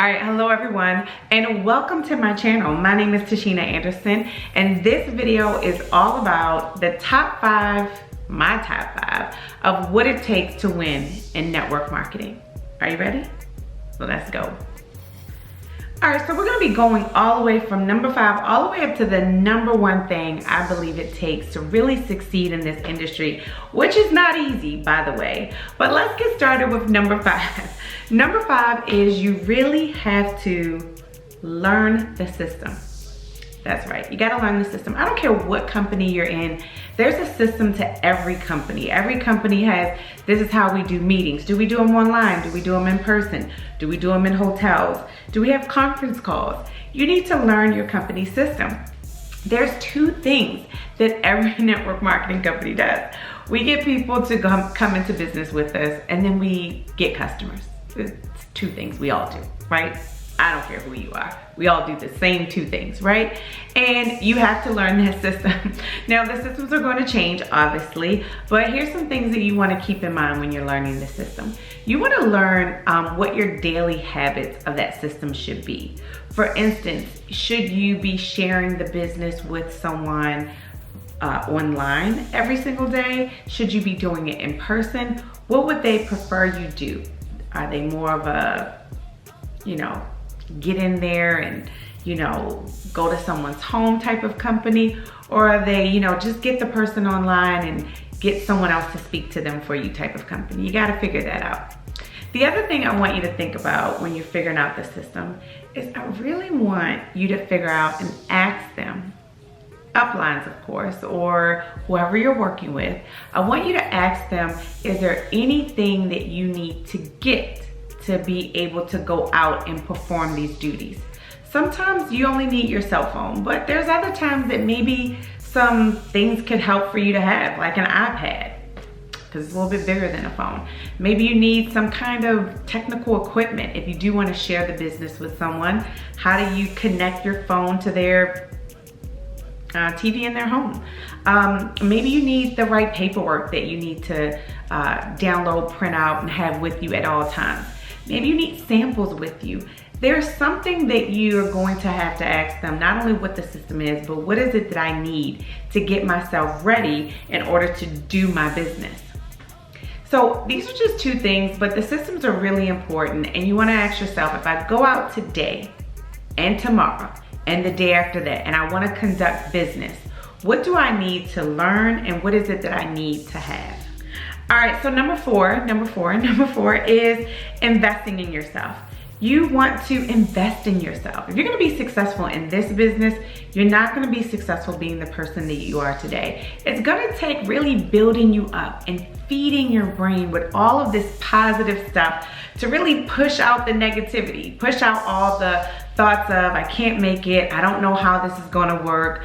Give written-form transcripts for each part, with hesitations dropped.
All right, hello everyone, and welcome to my channel. My name is Tashina Anderson, and this video is all about the my top five of what it takes to win in network marketing. Are you ready? Well, let's go. All right, so we're gonna be going all the way from number 5 all the way up to the number 1 thing I believe it takes to really succeed in this industry, which is not easy, by the way. But let's get started with number 5. Number 5 is you really have to learn the system. That's right, you gotta learn the system. I don't care what company you're in, there's a system to every company. Every company has, this is how we do meetings. Do we do them online? Do we do them in person? Do we do them in hotels? Do we have conference calls? You need to learn your company's system. There's 2 things that every network marketing company does. We get people to come into business with us, and then we get customers. It's 2 things we all do, right? I don't care who you are. We all do the same 2 things, right? And you have to learn that system. Now, the systems are going to change, obviously, but here's some things that you want to keep in mind when you're learning the system. You want to learn what your daily habits of that system should be. For instance, should you be sharing the business with someone online every single day? Should you be doing it in person? What would they prefer you do? Are they more of a, get in there and, go to someone's home type of company? Or are they, just get the person online and get someone else to speak to them for you type of company? You gotta figure that out. The other thing I want you to think about when you're figuring out the system is I really want you to figure out and ask them, uplines of course, or whoever you're working with, I want you to ask them, is there anything that you need to get to be able to go out and perform these duties? Sometimes you only need your cell phone, but there's other times that maybe some things could help for you to have, like an iPad, because it's a little bit bigger than a phone. Maybe you need some kind of technical equipment if you do want to share the business with someone. How do you connect your phone to their TV in their home? Maybe you need the right paperwork that you need to download, print out, and have with you at all times. Maybe you need samples with you. There's something that you're going to have to ask them, not only what the system is, but what is it that I need to get myself ready in order to do my business? So these are just 2 things, but the systems are really important, and you wanna ask yourself, if I go out today and tomorrow and the day after that, and I wanna conduct business, what do I need to learn, and what is it that I need to have? All right, so number four is investing in yourself. You want to invest in yourself. If you're gonna be successful in this business, you're not gonna be successful being the person that you are today. It's gonna take really building you up and feeding your brain with all of this positive stuff to really push out the negativity, push out all the thoughts of, I can't make it, I don't know how this is gonna work.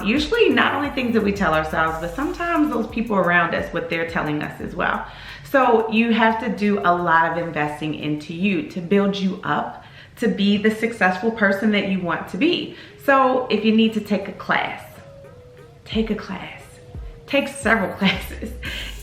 Usually not only things that we tell ourselves, but sometimes those people around us, what they're telling us as well. So you have to do a lot of investing into you to build you up to be the successful person that you want to be. So if you need to take a class, take a class. Take several classes.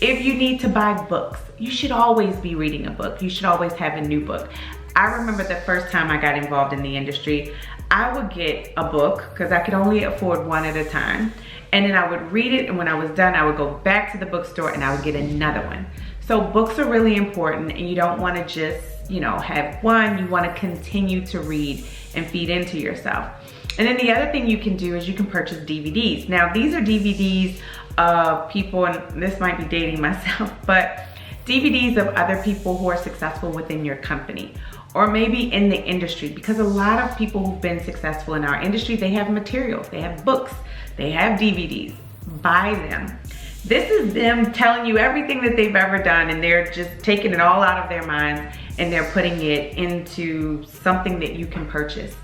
If you need to buy books, you should always be reading a book. You should always have a new book. I remember the first time I got involved in the industry, I would get a book because I could only afford one at a time. And then I would read it, and when I was done, I would go back to the bookstore and I would get another one. So books are really important, and you don't want to just, have one. You want to continue to read and feed into yourself. And then the other thing you can do is you can purchase DVDs. Now, these are DVDs of people, and this might be dating myself, but DVDs of other people who are successful within your company, or maybe in the industry, because a lot of people who've been successful in our industry, they have materials, they have books, they have DVDs. Buy them. This is them telling you everything that they've ever done, and they're just taking it all out of their minds and they're putting it into something that you can purchase.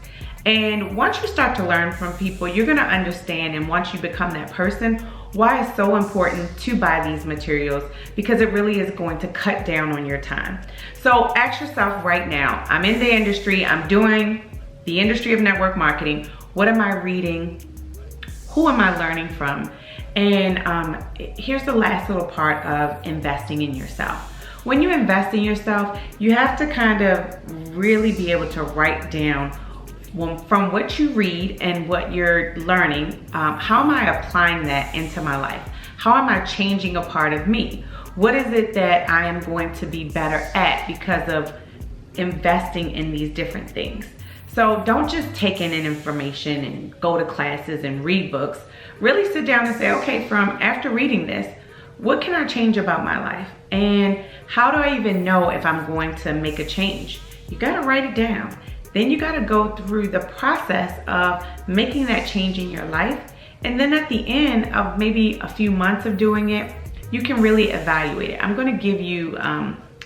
And once you start to learn from people, you're gonna understand, and once you become that person, why it's so important to buy these materials, because it really is going to cut down on your time. So ask yourself right now, I'm in the industry, I'm doing the industry of network marketing. What am I reading? Who am I learning from? And here's the last little part of investing in yourself. when you invest in yourself, you have to kind of really be able to write down from what you read and what you're learning, how am I applying that into my life? How am I changing a part of me? What is it that I am going to be better at because of investing in these different things? So don't just take in information and go to classes and read books. Really sit down and say, okay, from after reading this, what can I change about my life? And how do I even know if I'm going to make a change? You gotta write it down. Then you gotta go through the process of making that change in your life. And then at the end of maybe a few months of doing it, you can really evaluate it. I'm gonna give you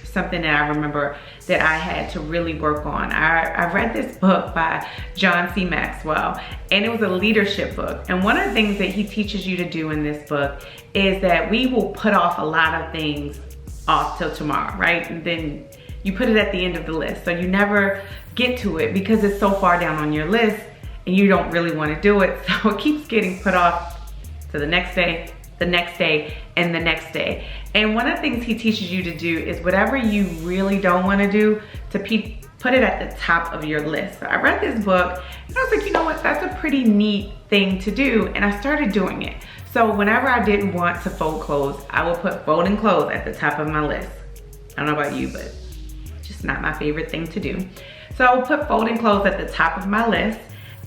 something that I remember that I had to really work on. I read this book by John C. Maxwell, and it was a leadership book. And one of the things that he teaches you to do in this book is that we will put off a lot of things off till tomorrow, right? And then you put it at the end of the list. So you never get to it because it's so far down on your list and you don't really want to do it. So it keeps getting put off to the next day, the next day, and the next day. And one of the things he teaches you to do is whatever you really don't want to do, to put it at the top of your list. So I read this book and I was like, you know what, that's a pretty neat thing to do. And I started doing it. So whenever I didn't want to fold clothes, I would put folding clothes at the top of my list. I don't know about you, but just not my favorite thing to do. So I would put folding clothes at the top of my list,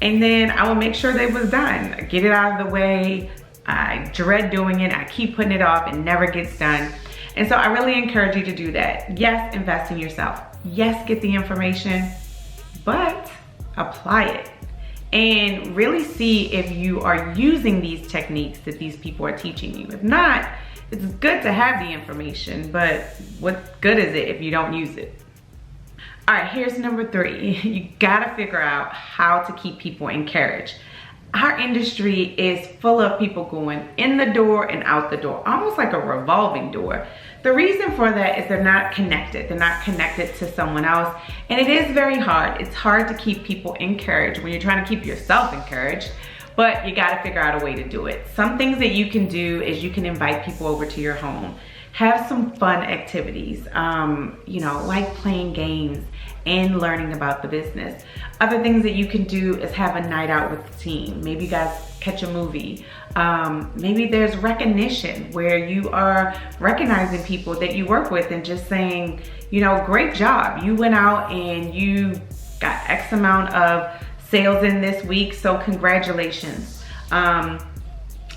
and then I would make sure they was done. I get it out of the way. I dread doing it. I keep putting it off. It never gets done. And so I really encourage you to do that. Yes, invest in yourself. Yes, get the information, but apply it. And really see if you are using these techniques that these people are teaching you. If not, it's good to have the information, but what good is it if you don't use it? All right, here's number 3. You gotta figure out how to keep people encouraged. Our industry is full of people going in the door and out the door, almost like a revolving door. The reason for that is they're not connected. They're not connected to someone else. And it is very hard. It's hard to keep people encouraged when you're trying to keep yourself encouraged, but you gotta figure out a way to do it. Some things that you can do is you can invite people over to your home. Have some fun activities, you know, like playing games and learning about the business. Other things that you can do is have a night out with the team. Maybe you guys catch a movie. Maybe there's recognition where you are recognizing people that you work with and just saying, you know, great job. You went out and you got X amount of sales in this week, so congratulations.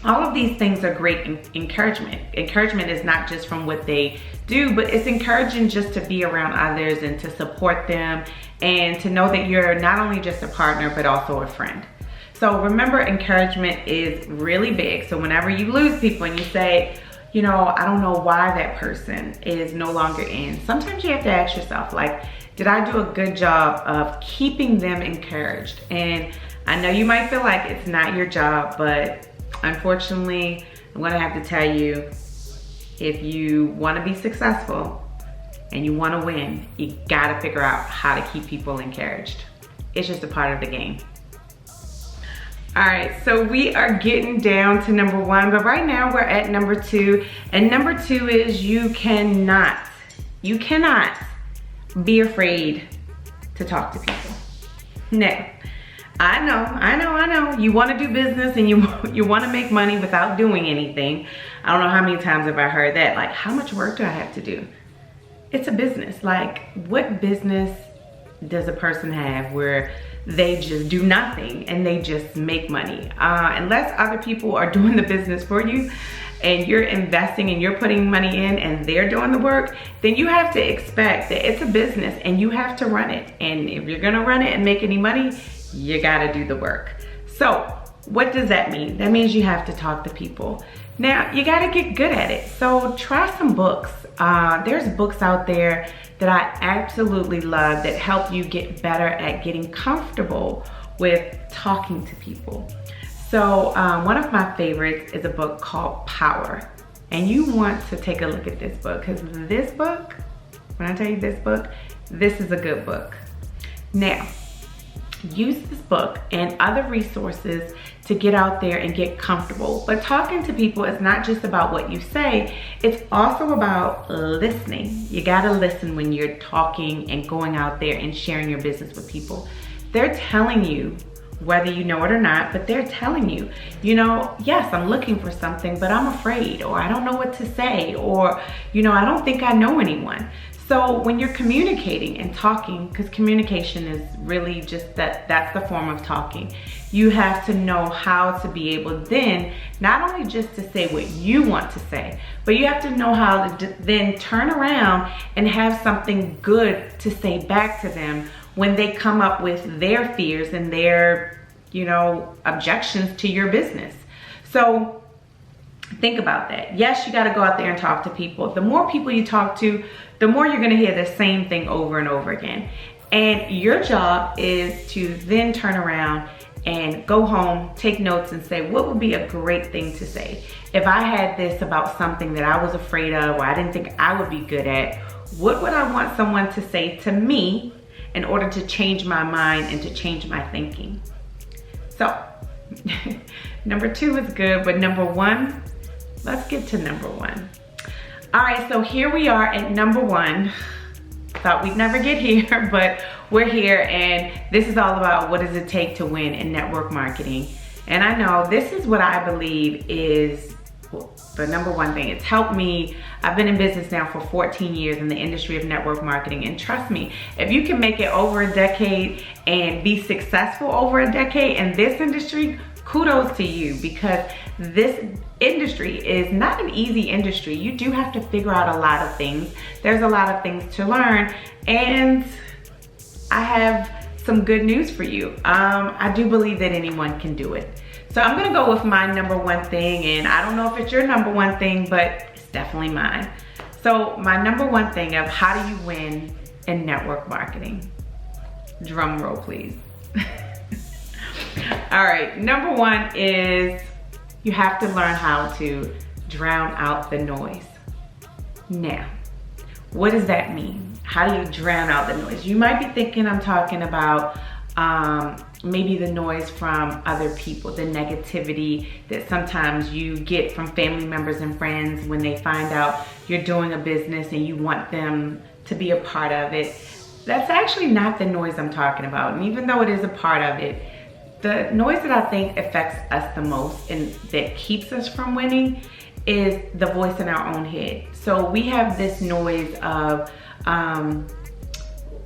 All of these things are great encouragement. Encouragement is not just from what they do, but it's encouraging just to be around others and to support them and to know that you're not only just a partner, but also a friend. So remember, encouragement is really big. So whenever you lose people and you say, you know, I don't know why that person is no longer in, sometimes you have to ask yourself, like, did I do a good job of keeping them encouraged? And I know you might feel like it's not your job, but unfortunately, I'm gonna have to tell you, if you wanna be successful and you wanna win, you gotta figure out how to keep people encouraged. It's just a part of the game. All right, so we are getting down to number 1, but right now we're at number 2. And number 2 is you cannot be afraid to talk to people. Now, I know. You want to do business and you want to make money without doing anything. I don't know how many times have I heard that. Like, how much work do I have to do? It's a business. Like, what business does a person have where they just do nothing and they just make money? Unless other people are doing the business for you and you're investing and you're putting money in and they're doing the work, then you have to expect that it's a business and you have to run it. And if you're gonna run it and make any money, you gotta do the work. So what does that mean? That means you have to talk to people. Now, you gotta get good at it. So try some books. There's books out there that I absolutely love that help you get better at getting comfortable with talking to people. So one of my favorites is a book called Power. And you want to take a look at this book, because this book, when I tell you this book, this is a good book. Now, use this book and other resources to get out there and get comfortable. But talking to people is not just about what you say, it's also about listening. You gotta listen when you're talking and going out there and sharing your business with people. They're telling you, whether you know it or not, but they're telling you, you know, yes, I'm looking for something, but I'm afraid, or I don't know what to say, or, you know, I don't think I know anyone. So when you're communicating and talking, because communication is really just that's the form of talking, you have to know how to be able then, not only just to say what you want to say, but you have to know how to then turn around and have something good to say back to them when they come up with their fears and their, you know, objections to your business. So think about that. Yes, you got to go out there and talk to people. The more people you talk to, the more you're going to hear the same thing over and over again. And your job is to then turn around and go home, take notes, and say, what would be a great thing to say? If I had this about something that I was afraid of, or I didn't think I would be good at, what would I want someone to say to me in order to change my mind and to change my thinking? So, number 2 is good, but number 1, let's get to number 1. All right, so here we are at number 1. Thought we'd never get here, but we're here, and this is all about what does it take to win in network marketing. And I know this is what I believe is the number 1 thing. It's helped me. I've been in business now for 14 years in the industry of network marketing, and trust me, if you can make it over a decade and be successful over a decade in this industry, kudos to you, because this industry is not an easy industry. You do have to figure out a lot of things. There's a lot of things to learn, and I have some good news for you. I do believe that anyone can do it. So I'm gonna go with my number 1 thing, and I don't know if it's your number 1 thing, but it's definitely mine. So my number 1 thing of how do you win in network marketing? Drum roll, please. All right, number 1 is you have to learn how to drown out the noise. Now, what does that mean? How do you drown out the noise? You might be thinking I'm talking about maybe the noise from other people, the negativity that sometimes you get from family members and friends when they find out you're doing a business and you want them to be a part of it. That's actually not the noise I'm talking about. And even though it is a part of it, the noise that I think affects us the most and that keeps us from winning is the voice in our own head. So we have this noise of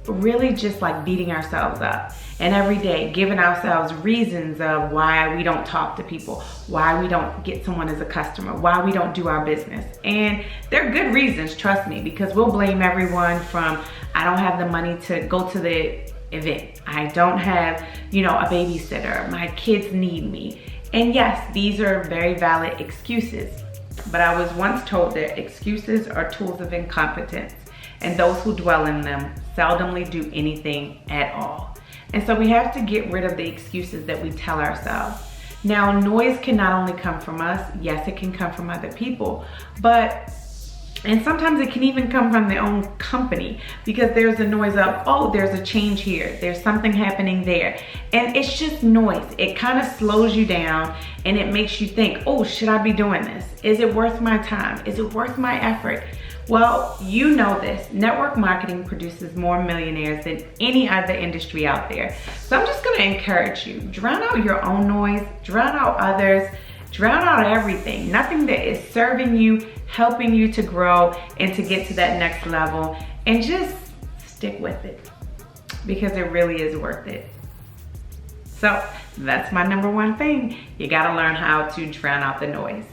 really just like beating ourselves up, and every day giving ourselves reasons of why we don't talk to people, why we don't get someone as a customer, why we don't do our business. And they're good reasons, trust me, because we'll blame everyone from, I don't have the money to go to the event, I don't have, you know, a babysitter, my kids need me. And yes, these are very valid excuses, but I was once told that excuses are tools of incompetence, and those who dwell in them seldomly do anything at all. And so we have to get rid of the excuses that we tell ourselves. Now, noise can not only come from us, yes, it can come from other people, and sometimes it can even come from their own company, because there's a noise of, oh, there's a change here, there's something happening there. And it's just noise. It kind of slows you down and it makes you think, oh, should I be doing this? Is it worth my time? Is it worth my effort? Well, you know this, network marketing produces more millionaires than any other industry out there. So I'm just gonna encourage you, drown out your own noise, drown out others, drown out everything. Nothing that is serving you, helping you to grow and to get to that next level, and just stick with it, because it really is worth it. So that's my number 1 thing. You gotta learn how to drown out the noise.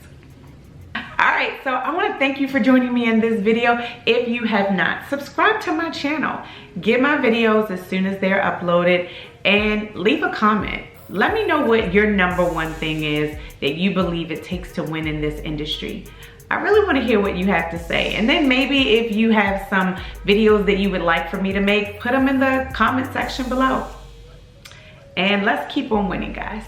All right, so I want to thank you for joining me in this video. If you have not, subscribe to my channel. Get my videos as soon as they're uploaded, and leave a comment. Let me know what your number 1 thing is that you believe it takes to win in this industry. I really want to hear what you have to say. And then maybe if you have some videos that you would like for me to make, put them in the comment section below. And let's keep on winning, guys.